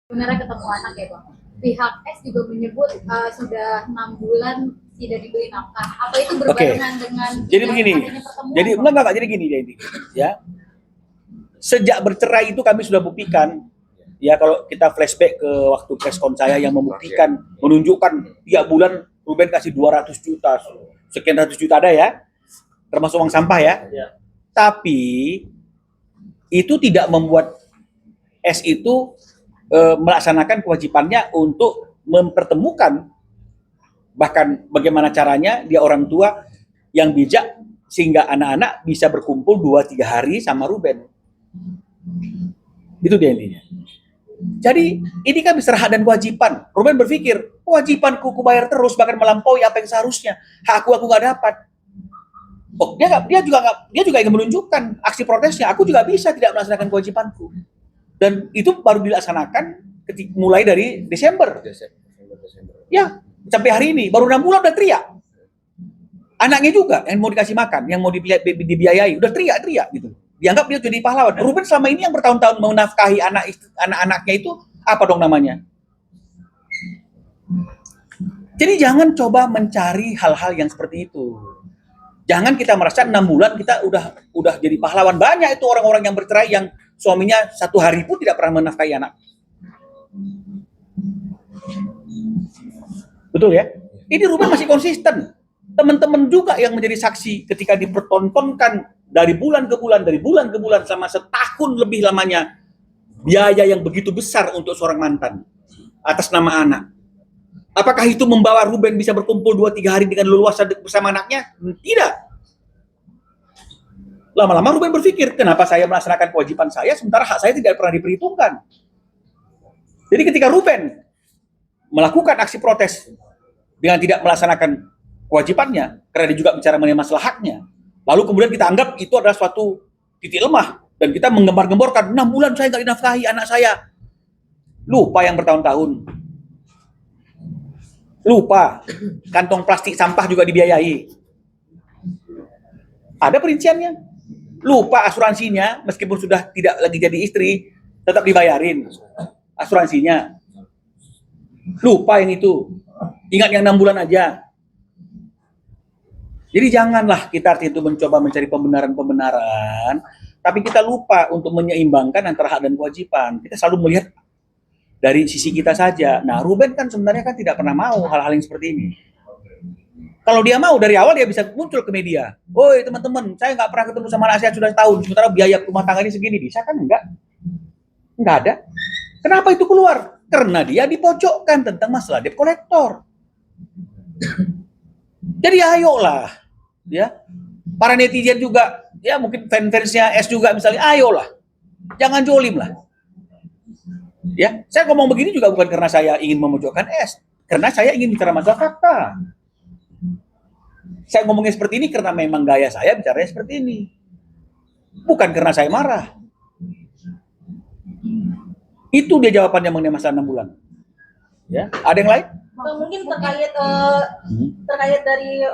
Sebenarnya ketemu anak ya Bang. Pihak S juga menyebut sudah 6 bulan tidak diberi nafkah. Apa itu berbarengan dengan jadi begini. Jadi enggak, jadi gini ya. Sejak bercerai itu kami sudah buktikan ya, kalau kita flashback ke waktu preskon saya yang membuktikan, menunjukkan tiap bulan Ruben kasih 200 juta, sekian ratus juta ada ya, termasuk uang sampah ya. Tapi itu tidak membuat S itu melaksanakan kewajibannya untuk mempertemukan, bahkan bagaimana caranya dia orang tua yang bijak sehingga anak-anak bisa berkumpul 2-3 hari sama Ruben. Itu dia intinya. Jadi ini kan bisa hak dan kewajiban. Ruben berpikir, kewajibanku ku bayar terus, bahkan melampaui apa yang seharusnya. Hakku aku nggak dapat. Oh, dia juga ingin menunjukkan aksi protesnya. Aku juga bisa tidak melaksanakan kewajibanku. Dan itu baru dilaksanakan mulai dari Desember. Ya, sampai hari ini baru 6 bulan udah teriak. Anaknya juga yang mau dikasih makan, yang mau dibiayai, udah teriak gitu. Dianggap dia jadi pahlawan. Ruben selama ini yang bertahun-tahun menafkahi anak-anaknya itu apa dong namanya? Jadi jangan coba mencari hal-hal yang seperti itu. Jangan kita merasa 6 bulan kita udah jadi pahlawan. Banyak itu orang-orang yang bercerai yang suaminya 1 hari pun tidak pernah menafkahi anak. Betul ya? Ini Ruben masih konsisten. Teman-teman juga yang menjadi saksi ketika dipertontonkan dari bulan ke bulan selama setahun lebih lamanya, biaya yang begitu besar untuk seorang mantan atas nama anak. Apakah itu membawa Ruben bisa berkumpul 2-3 hari dengan leluasa bersama anaknya? Tidak. Lama-lama Ruben berpikir, kenapa saya melaksanakan kewajiban saya sementara hak saya tidak pernah diperhitungkan. Jadi ketika Ruben melakukan aksi protes dengan tidak melaksanakan kewajibannya, karena dia juga bicara mengenai masalah haknya, lalu kemudian kita anggap itu adalah suatu titik lemah, dan kita menggembar-gemborkan, 6 bulan saya nggak dinafkahi anak saya. Lupa yang bertahun-tahun. Lupa, kantong plastik sampah juga dibiayai. Ada perinciannya. Lupa asuransinya, meskipun sudah tidak lagi jadi istri, tetap dibayarin asuransinya. Lupa yang itu. Ingat yang 6 bulan aja. Jadi janganlah kita arti itu mencoba mencari pembenaran, tapi kita lupa untuk menyeimbangkan antara hak dan kewajiban. Kita selalu melihat dari sisi kita saja. Nah, Ruben kan sebenarnya kan tidak pernah mau hal-hal yang seperti ini. Kalau dia mau dari awal dia bisa muncul ke media. Woi teman-teman, saya nggak pernah ketemu sama anak saya sudah setahun, sementara biaya rumah tangga ini segini. Bisa kan? Enggak ada. Kenapa itu keluar? Karena dia dipojokkan tentang masalah debt collector. Jadi ayolah, ya, para netizen juga, ya mungkin fans-fansnya S juga misalnya, ayolah, jangan jolim lah. Ya, saya ngomong begini juga bukan karena saya ingin memojokkan S, karena saya ingin bicara masalah fakta. Saya ngomongnya seperti ini karena memang gaya saya bicaranya seperti ini. Bukan karena saya marah. Itu dia jawabannya mengenai masalah 6 bulan. Ya, ada yang lain? Mungkin terkait dari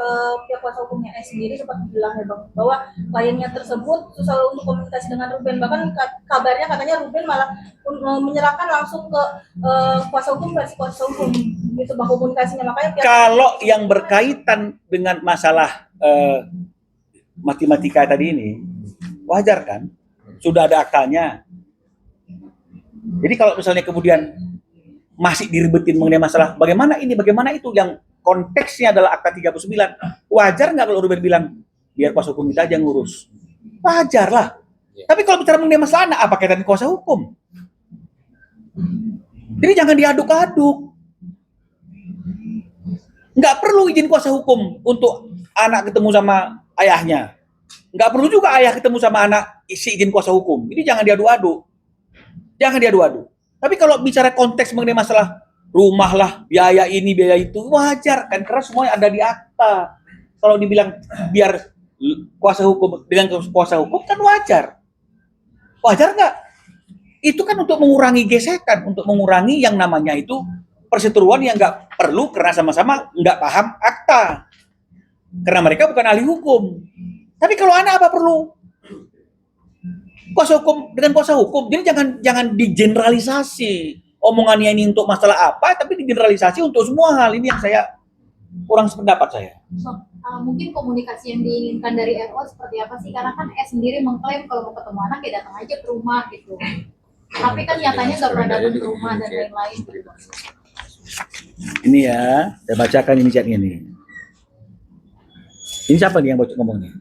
pihak kuasa hukumnya S sendiri seperti bilang ya Bang, bahwa kliennya tersebut susah untuk komunikasi dengan Ruben, bahkan kabarnya katanya Ruben malah menyerahkan langsung ke kuasa hukum versi kuasa hukum gitu Bang komunikasinya. Makanya kalau yang berkaitan dengan masalah matematika tadi ini wajar kan, sudah ada akalnya. Jadi kalau misalnya kemudian masih diribetin mengenai masalah bagaimana ini, bagaimana itu, yang konteksnya adalah Akta 39, wajar nggak kalau Ruben bilang, biar kuasa hukum kita aja ngurus? Wajar lah. Tapi kalau bicara mengenai masalah anak, apa kaitan kuasa hukum? Jadi jangan diaduk-aduk. Nggak perlu izin kuasa hukum untuk anak ketemu sama ayahnya. Nggak perlu juga ayah ketemu sama anak isi izin kuasa hukum. Ini jangan diadu-adu. Jangan diadu-adu. Tapi kalau bicara konteks mengenai masalah rumah lah, biaya ini, biaya itu, wajar kan, karena semuanya ada di akta. Kalau dibilang biar kuasa hukum dengan kuasa hukum kan wajar. Wajar nggak? Itu kan untuk mengurangi gesekan, untuk mengurangi yang namanya itu perseteruan yang nggak perlu karena sama-sama nggak paham akta. Karena mereka bukan ahli hukum. Tapi kalau anak apa perlu? Kuasa hukum dengan kuasa hukum. Jadi jangan digeneralisasi. omongannya ini untuk masalah apa, tapi digeneralisasi untuk semua hal. Ini yang saya kurang sependapat saya. So, mungkin komunikasi yang diinginkan dari RO seperti apa sih? Karena kan S sendiri mengklaim kalau mau ketemu anak ya datang aja ke rumah gitu. Tapi kan nyatanya nggak pernah datang ke rumah dan lain-lain. Gitu. Ini ya, saya bacakan ini chatnya nih. Ini siapa nih yang bocok ngomongnya?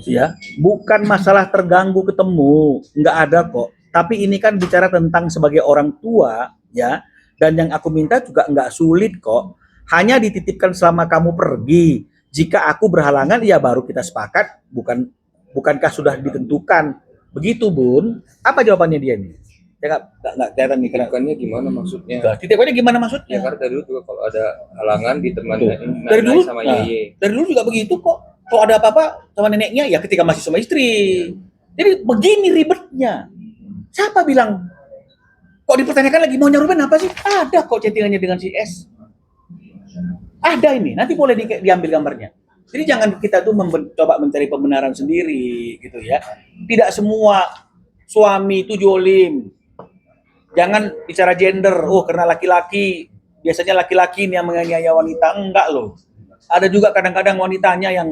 Ya, bukan masalah terganggu ketemu, nggak ada kok. Tapi ini kan bicara tentang sebagai orang tua, ya. Dan yang aku minta juga nggak sulit kok. Hanya dititipkan selama kamu pergi. Jika aku berhalangan, ya baru kita sepakat. Bukankah sudah ditentukan? Begitu, Bun. Apa jawabannya dia nih? Ya nggak kelihatan nih. Titipannya gimana maksudnya? Titipannya gimana maksudnya? Ya karena dari dulu juga kalau ada halangan ditemani dari dulu sama Yeye. Dari dulu juga begitu kok. Kalau ada apa-apa sama neneknya ya ketika masih sama istri. Jadi begini ribetnya. Siapa bilang? Kok dipertanyakan lagi maunya Ruben apa sih? Ada kok chattingannya dengan si S. Ada ini. Nanti boleh diambil gambarnya. Jadi jangan kita tuh coba mencari pembenaran sendiri gitu ya. Tidak semua suami itu jolim. Jangan bicara gender, karena laki-laki, biasanya laki-laki ini yang menganiaya wanita. Enggak loh. Ada juga kadang-kadang wanitanya yang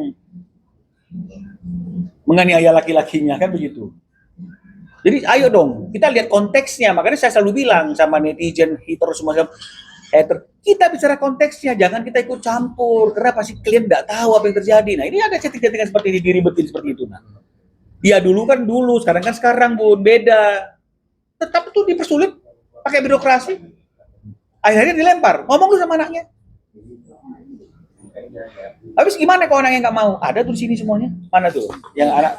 menganiaya laki-lakinya, kan begitu. Jadi ayo dong, kita lihat konteksnya. Makanya saya selalu bilang sama netizen, hater, semua hater, kita bicara konteksnya, jangan kita ikut campur. Karena pasti kalian nggak tahu apa yang terjadi. Nah ini ada chatting-chattingan seperti ini, diribetin seperti itu. Nah, dia dulu kan dulu, sekarang kan sekarang, Bun, beda. Tetap tuh dipersulit pakai birokrasi. Akhirnya dilempar. Ngomong lu sama anaknya. Habis gimana kalau anaknya nggak mau? Ada tuh di sini semuanya. Mana tuh? Yang anak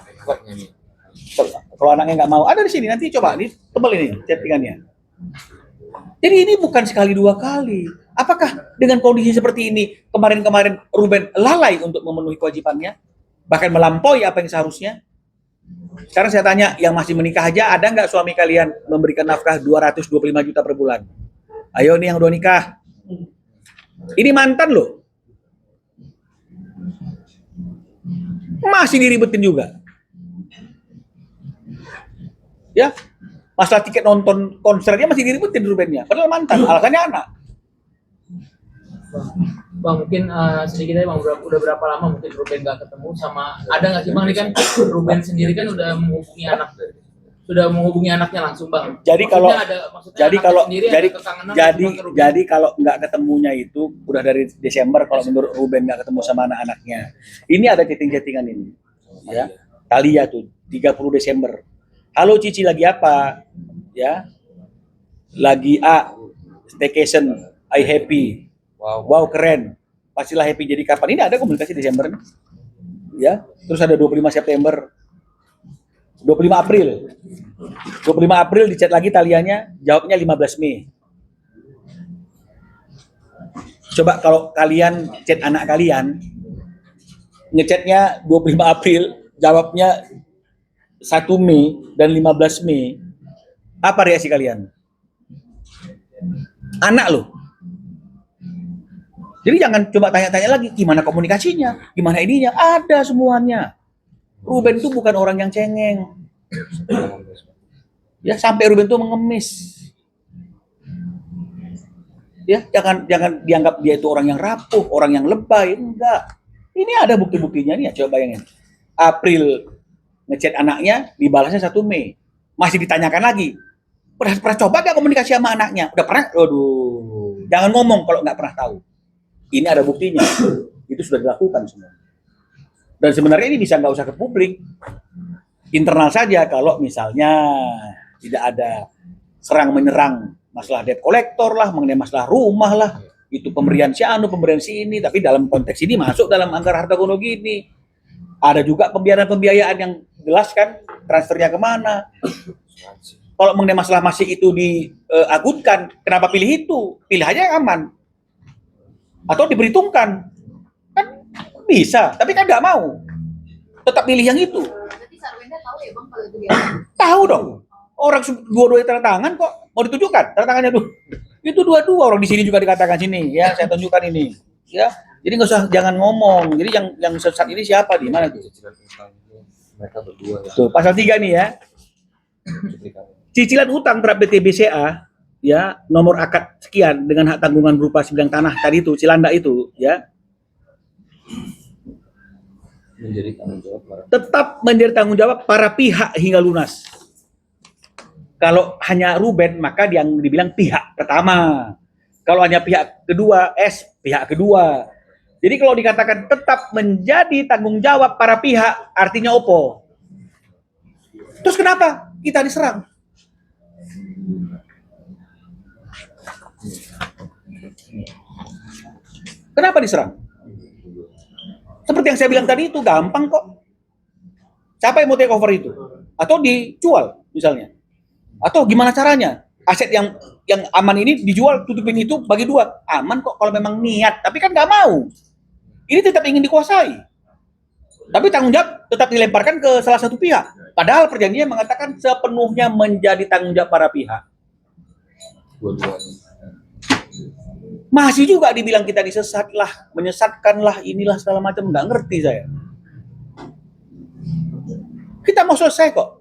kalau anaknya nggak mau, ada di sini. Nanti coba nih, tebel ini chattingannya. Jadi ini bukan sekali dua kali. Apakah dengan kondisi seperti ini kemarin-kemarin Ruben lalai untuk memenuhi kewajibannya, bahkan melampaui apa yang seharusnya? Sekarang saya tanya, yang masih menikah aja, ada nggak suami kalian memberikan nafkah 225 juta per bulan? Ayo nih yang udah nikah. Ini mantan loh. Masih diribetin juga. Ya, masalah tiket nonton konsernya masih diribetin Rubennya. Padahal mantan, alasannya anak. Bang, mungkin sedikit aja Bang, udah berapa lama mungkin Ruben gak ketemu sama, ada nggak sih Bang, ini kan Ruben sendiri kan udah menghubungi anaknya langsung Bang. Jadi kalau jadi kalau nggak ketemunya itu udah dari Desember kalau menurut Ruben nggak ketemu sama anak-anaknya. Ini ada chatting-chattingan ini. Ya. Talia tuh 30 Desember. Halo Cici, lagi apa? Ya. Lagi staycation, I happy. Wow, keren. Pastilah happy. Jadi kapan? Ini ada komunikasi Desember nih. Ya. Terus ada 25 September. 25 April. 25 April dicat lagi Talianya, jawabnya 15 Mei. Coba kalau kalian chat anak kalian, ngechatnya 25 April, jawabnya 1 Mei dan 15 Mei. Apa reaksi kalian? Anak loh. Jadi jangan coba tanya-tanya lagi gimana komunikasinya, gimana ininya, ada semuanya. Ruben itu bukan orang yang cengeng. Ya, sampai Ruben itu mengemis. Ya, jangan dianggap dia itu orang yang rapuh, orang yang lebay, enggak. Ini ada bukti-buktinya nih, coba bayangin. April ngechat anaknya, dibalasnya 1 Mei. Masih ditanyakan lagi. Pernah coba gak komunikasi sama anaknya? Udah pernah? Aduh, jangan ngomong kalau nggak pernah tahu. Ini ada buktinya. Itu sudah dilakukan semua. Dan sebenarnya ini bisa nggak usah ke publik. Internal saja kalau misalnya tidak ada serang menyerang masalah debt collector lah, mengenai masalah rumah lah, itu pemberian si anu, pemberian si ini, tapi dalam konteks ini masuk dalam anggaran harta gono gini. Ada juga pembiayaan yang jelas kan transfernya kemana. Kalau mengenai masalah masih itu diagunkan, kenapa pilih itu? Pilih aja yang aman. Atau diperhitungkan. Kan bisa, tapi kan nggak mau. Tetap pilih yang itu. Berarti Sarwenda tahu ya Bang kalau itu dia? Tahu dong. Orang dua-duanya tanda tangan kok. Mau ditunjukkan tanda tangannya tuh. Itu dua-dua orang di sini juga dikatakan sini. Ya, saya tunjukkan ini. Ya. Jadi nggak usah, jangan ngomong. Jadi yang sesat ini siapa di mana tuh? Mereka berdua ya. Tuh, pasal 3 nih ya. cicilan utang terhadap PT BCA ya nomor akad sekian dengan hak tanggungan berupa sebidang tanah tadi itu Cilanda itu ya Menjadi tanggung jawab para tetap menjadi tanggung jawab para pihak hingga lunas. Kalau hanya Ruben maka yang dibilang pihak pertama. Kalau hanya pihak kedua, pihak kedua. Jadi kalau dikatakan tetap menjadi tanggung jawab para pihak, artinya opo? Terus kenapa kita diserang? Kenapa diserang? Seperti yang saya bilang tadi itu gampang kok. Siapa yang mau take over itu? Atau dijual misalnya? Atau gimana caranya? Aset yang aman ini dijual, tutupin itu bagi dua. Aman kok kalau memang niat, tapi kan nggak mau. Ini tetap ingin dikuasai. Tapi tanggung jawab tetap dilemparkan ke salah satu pihak. Padahal perjanjian mengatakan sepenuhnya menjadi tanggung jawab para pihak. dua-duanya. Masih juga dibilang kita disesat lah, menyesatkan lah, inilah segala macam. Nggak ngerti saya. Kita mau selesai kok.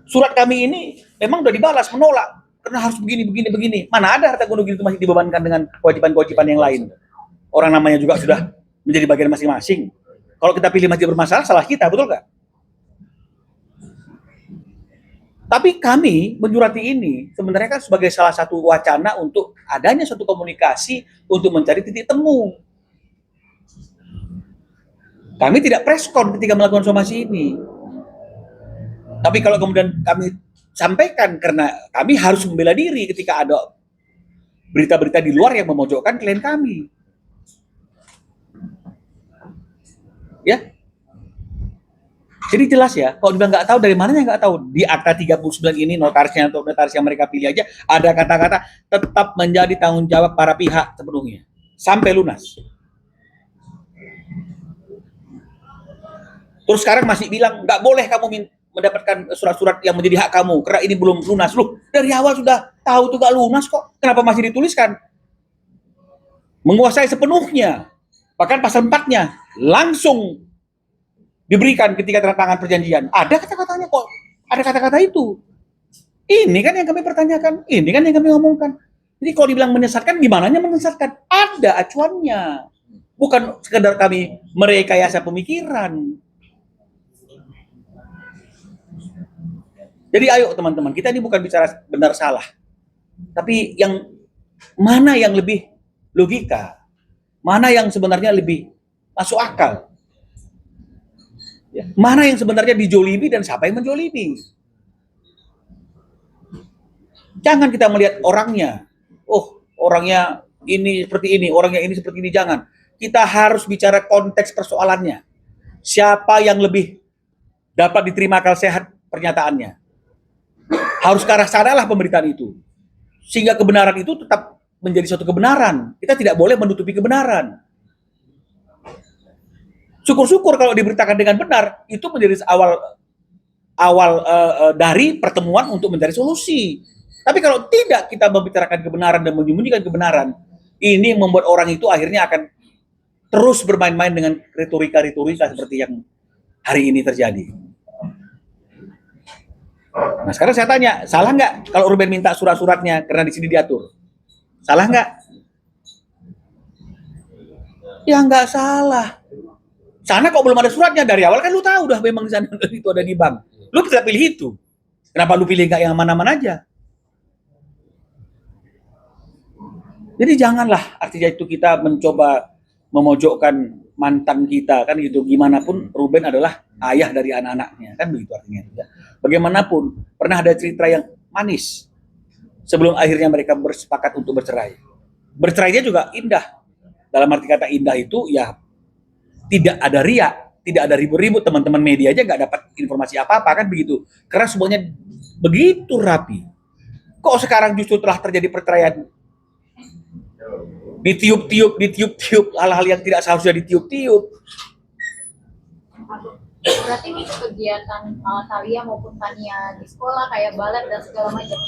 Surat kami ini memang udah dibalas, menolak. Karena harus begini. Mana ada harta gunung itu masih dibebankan dengan kewajiban-kewajiban yang lain. Orang namanya juga sudah menjadi bagian masing-masing. Kalau kita pilih masih bermasalah, salah kita, betul nggak? Tapi kami menyurati ini sebenarnya kan sebagai salah satu wacana untuk adanya suatu komunikasi untuk mencari titik temu. Kami tidak preskon ketika melakukan somasi ini. Tapi kalau kemudian kami sampaikan karena kami harus membela diri ketika ada berita-berita di luar yang memojokkan klien kami. Ya. Jadi jelas ya, kalau dibilang nggak tahu dari mananya nggak tahu. Di Akta 39 ini notarisnya atau notaris yang mereka pilih aja ada kata-kata tetap menjadi tanggung jawab para pihak sepenuhnya sampai lunas. Terus sekarang masih bilang nggak boleh kamu mendapatkan surat-surat yang menjadi hak kamu karena ini belum lunas. Loh, dari awal sudah tahu itu nggak lunas kok. Kenapa masih dituliskan? Menguasai sepenuhnya. Bahkan pasal 4-nya langsung diberikan ketika tanda tangan perjanjian. Ada kata-katanya kok. Ada kata-kata itu. Ini kan yang kami pertanyakan. Ini kan yang kami ngomongkan. Jadi kalau dibilang menyesatkan, gimananya menyesatkan? Ada acuannya. Bukan sekedar kami merekayasa pemikiran. Jadi ayo teman-teman, kita ini bukan bicara benar salah. Tapi yang mana yang lebih logika? Mana yang sebenarnya lebih masuk akal? Ya. Mana yang sebenarnya dijolimi dan siapa yang menjolimi? Jangan kita melihat orangnya. Oh, orangnya ini seperti ini, orangnya ini seperti ini. Jangan. Kita harus bicara konteks persoalannya. Siapa yang lebih dapat diterima akal sehat pernyataannya. Harus ke arah sanalah pemberitaan itu. Sehingga kebenaran itu tetap menjadi suatu kebenaran. Kita tidak boleh menutupi kebenaran. Syukur-syukur kalau diberitakan dengan benar, itu menjadi awal dari pertemuan untuk mencari solusi. Tapi kalau tidak kita membicarakan kebenaran dan menyembunyikan kebenaran, ini membuat orang itu akhirnya akan terus bermain-main dengan retorika-retorika seperti yang hari ini terjadi. Nah sekarang saya tanya, salah nggak kalau Ruben minta surat-suratnya karena di sini diatur? Salah nggak? Ya nggak salah. Sana kok belum ada suratnya dari awal kan lu tahu udah memang di sana itu ada di bank. Lu bisa pilih itu. Kenapa lu pilih nggak yang aman-aman aja? Jadi janganlah artinya itu kita mencoba memojokkan mantan kita kan gitu. Gimana pun Ruben adalah ayah dari anak-anaknya kan begitu artinya. Ya. Bagaimanapun pernah ada cerita yang manis sebelum akhirnya mereka bersepakat untuk bercerai. Bercerainya juga indah. Dalam arti kata indah itu ya tidak ada riak, tidak ada ribut-ribut, teman-teman media aja nggak dapat informasi apa-apa kan begitu. Karena semuanya begitu rapi. Kok sekarang justru telah terjadi perceraian? Ditiup-tiup, hal-hal yang tidak seharusnya ditiup-tiup. Berarti nih kegiatan Thalia maupun Tania di sekolah kayak balet dan segala macam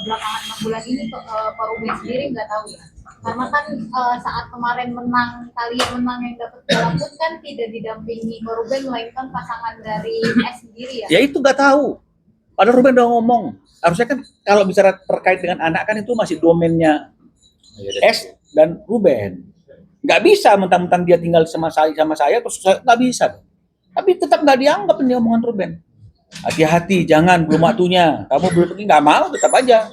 belakangan 6 bulan ini Pak Ruben sendiri nggak tahu ya. Karena kan saat kemarin Thalia menang yang dapat piala pun kan tidak didampingi Pak Ruben melainkan pasangan dari S sendiri ya. Ya itu nggak tahu. Padahal Ruben udah ngomong. Harusnya kan kalau bicara terkait dengan anak kan itu masih domainnya S dan Ruben. Nggak bisa mentang-mentang dia tinggal sama saya terus nggak bisa. Tapi tetap nggak dianggap ini omongan Ruben. Hati-hati, jangan belum waktunya. Kamu belum pergi nggak mau, tetap aja.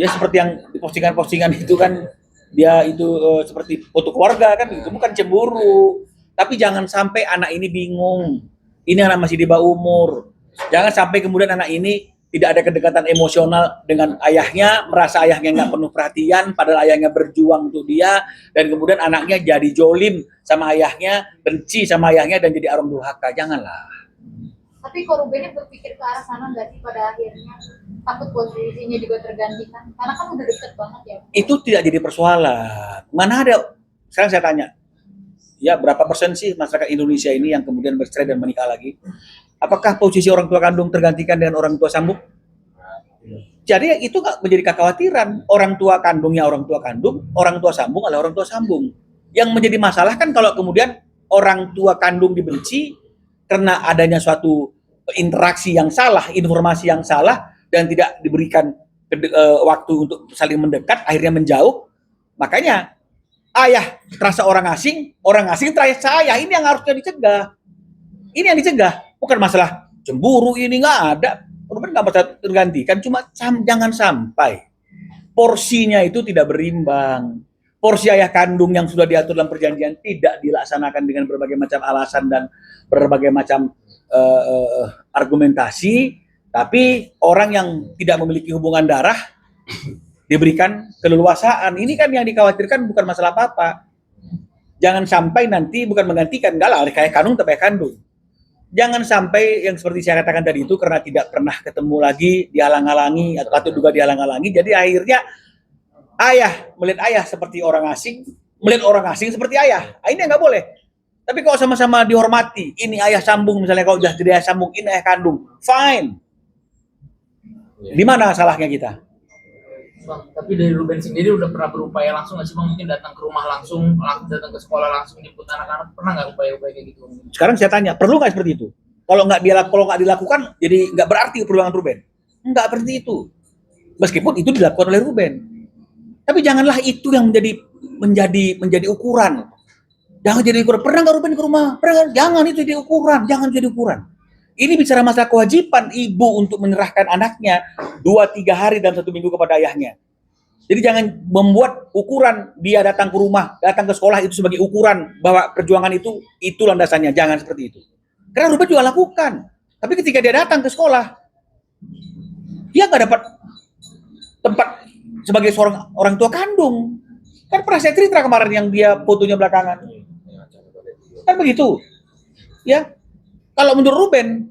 Ya seperti yang di postingan-postingan itu kan dia itu seperti foto keluarga kan itu bukan cemburu. Tapi jangan sampai anak ini bingung. Ini anak masih di bawah umur. Jangan sampai kemudian anak ini tidak ada kedekatan emosional dengan ayahnya, merasa ayahnya nggak penuh perhatian, padahal ayahnya berjuang untuk dia, dan kemudian anaknya jadi jolim sama ayahnya, benci sama ayahnya, dan jadi orang durhaka. Janganlah. Tapi kok Rubennya berpikir ke arah sana nggak sih pada akhirnya? Takut posisinya juga tergantikan. Karena kan udah deket banget ya. Itu tidak jadi persoalan. Mana ada, sekarang saya tanya, ya berapa persen sih masyarakat Indonesia ini yang kemudian bercerai dan menikah lagi? Apakah posisi orang tua kandung tergantikan dengan orang tua sambung? Jadi itu nggak menjadi kekhawatiran. Orang tua kandungnya orang tua kandung, orang tua sambung adalah orang tua sambung. Yang menjadi masalah kan kalau kemudian orang tua kandung dibenci karena adanya suatu interaksi yang salah, informasi yang salah, dan tidak diberikan waktu untuk saling mendekat, akhirnya menjauh. Makanya ayah terasa orang asing terasa ayah. Ini yang harusnya dicegah. Ini yang dicegah. Bukan masalah cemburu ini nggak ada. Ruben nggak bisa tergantikan. Cuma jangan sampai porsinya itu tidak berimbang. Porsi ayah kandung yang sudah diatur dalam perjanjian tidak dilaksanakan dengan berbagai macam alasan dan berbagai macam argumentasi. Tapi orang yang tidak memiliki hubungan darah diberikan keleluasaan. Ini kan yang dikhawatirkan bukan masalah apa-apa. Jangan sampai nanti bukan menggantikan, enggak lah, ayah kandung tetap ayah kandung. Jangan sampai yang seperti saya katakan tadi itu karena tidak pernah ketemu lagi, dihalang-halangi atau juga dihalang-halangi, jadi akhirnya ayah melihat ayah seperti orang asing, melihat orang asing seperti ayah. Ini nggak boleh. Tapi kalau sama-sama dihormati, ini ayah sambung misalnya, kalau sudah jadi ayah sambung, ini ayah kandung, fine. Di mana salahnya kita? Bang, tapi dari Ruben sendiri udah pernah berupaya langsung nggak sih Bang, mungkin datang ke rumah langsung datang ke sekolah langsung jemput anak-anak, pernah nggak upaya-upaya kayak gitu? Sekarang saya tanya, perlu nggak seperti itu? Kalau nggak dilakukan, jadi nggak berarti perjuangan Ruben. Nggak seperti itu. Meskipun itu dilakukan oleh Ruben. Tapi janganlah itu yang menjadi ukuran. Jangan jadi ukuran. Pernah nggak Ruben ke rumah? Pernah? Jangan itu jadi ukuran. Jangan jadi ukuran. Ini bicara masalah kewajiban ibu untuk menyerahkan anaknya 2-3 hari dalam 1 minggu kepada ayahnya. Jadi jangan membuat ukuran dia datang ke rumah, datang ke sekolah itu sebagai ukuran bahwa perjuangan itu landasannya. Jangan seperti itu. Karena Ruben juga lakukan. Tapi ketika dia datang ke sekolah, dia nggak dapat tempat sebagai seorang orang tua kandung. Kan pernah saya cerita kemarin yang dia fotonya belakangan. Kan begitu. Ya. Kalau menurut Ruben,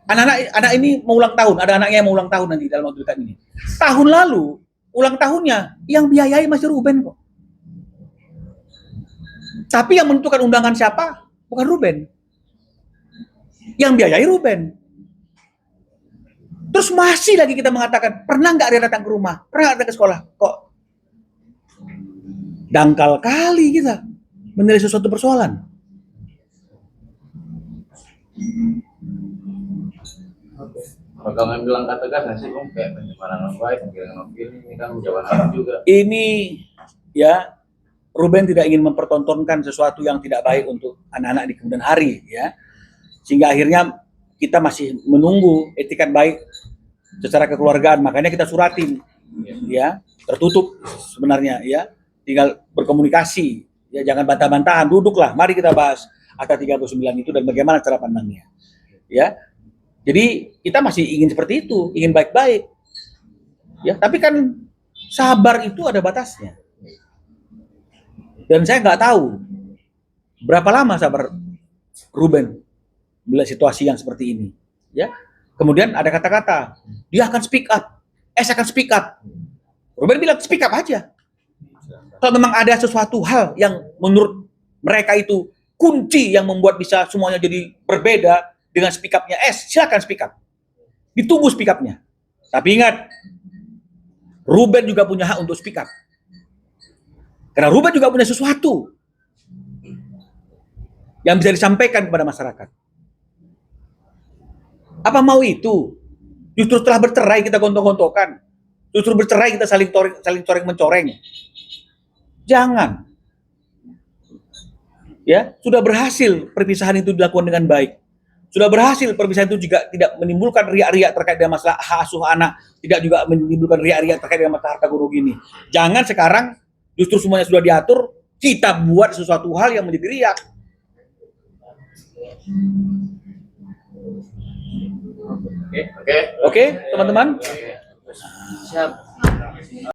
anak ini mau ulang tahun, ada anaknya yang mau ulang tahun nanti dalam waktu dekat ini. Tahun lalu, ulang tahunnya, yang biayai masih Ruben kok. Tapi yang menentukan undangan siapa? Bukan Ruben. Yang biayai Ruben. Terus masih lagi kita mengatakan, pernah nggak dia datang ke rumah? Pernah nggak datang ke sekolah? Kok dangkal kali kita menilai sesuatu persoalan. Bakal ngambil langkah tegas nggak sih Bang, kayak pencemaran nama baik, penggiringan opini, ini kan ucapan anak juga. Ini ya, Ruben tidak ingin mempertontonkan sesuatu yang tidak baik untuk anak-anak di kemudian hari, ya. Sehingga akhirnya kita masih menunggu etikat baik secara kekeluargaan, makanya kita suratin, ya, tertutup sebenarnya, ya, tinggal berkomunikasi, ya, jangan bantah-bantahan, duduklah, mari kita bahas Akta 39 itu dan bagaimana cara pandangnya, ya. Jadi kita masih ingin seperti itu, ingin baik-baik, ya. Tapi kan sabar itu ada batasnya. Dan saya nggak tahu berapa lama sabar Ruben melihat situasi yang seperti ini, ya. Kemudian ada kata-kata, dia akan speak up, akan speak up. Ruben bilang speak up aja. Kalau memang ada sesuatu hal yang menurut mereka itu kunci yang membuat bisa semuanya jadi berbeda dengan speak up-nya silakan speak up. Ditunggu speak up-nya. Tapi ingat, Ruben juga punya hak untuk speak up. Karena Ruben juga punya sesuatu yang bisa disampaikan kepada masyarakat. Apa mau itu? Justru setelah bercerai kita gontok-gontokan. Justru bercerai kita saling coreng-mencoreng. Jangan. Ya, sudah berhasil perpisahan itu dilakukan dengan baik. Sudah berhasil perpisahan itu juga tidak menimbulkan riak-riak terkait dengan masalah hak asuh anak, tidak juga menimbulkan riak-riak terkait dengan masalah harta guru gini. Jangan sekarang justru semuanya sudah diatur, kita buat sesuatu hal yang menjadi riak. Oke. Oke, teman-teman? Siap.